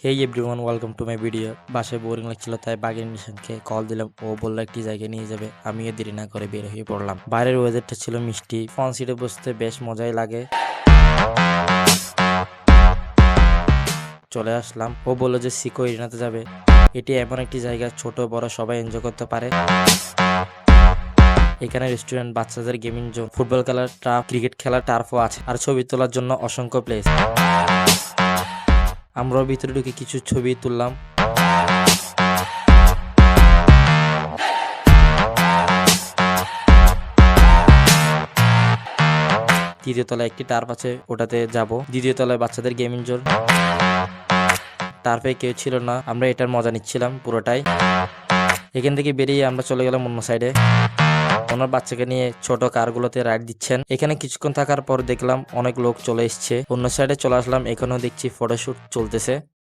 Hey everyone, welcome to my video. বাসায় boring লাগছিল তাই বাগের নিশানকে কল দিলাম। ও বললো একটি জায়গায় নিয়ে যাবে। আমিও দেরি না করে বের হয়ে পড়লাম। বাইরের ওয়েদারটা ছিল মিষ্টি, ফ্রন্ট সিটে বসতে বেশ মজাই লাগে। চলে আসলাম। ও বললো যে সিকো এরিনাতে যাবে। এটি এমন একটি জায়গা, ছোট বড় সবাই এনজয় করতে পারে। এখানে রেস্টুরেন্ট, বাচ্চাদের গেমিং জোন, ফুটবল খেলার টার্ফ, ক্রিকেট খেলার টার্ফও আছে, আর ছবি তোলার জন্য অসংখ্য প্লেস। আমরাও ভিতরে ঢুকে কিছু ছবি তুললাম। তৃতীয় তলায় একটি টার্ফ আছে, ওটাতে যাব। দ্বিতীয় তলায় বাচ্চাদের গেমিং জোন। টার্ফে কেউ ছিল না, আমরা এটার মজা নিচ্ছিলাম পুরোটাই। এখান থেকে বেরিয়ে আমরা চলে গেলাম অন্য সাইডে। ওনার বাচ্চাকে নিয়ে ছোট কারগুলোতে রাইড দিচ্ছেন। এখানে কিছুক্ষণ থাকার পর দেখলাম অনেক লোক চলে এসছে। অন্য সাইডে চলে আসলাম, এখানেও দেখছি ফটোশুট চলতেছে।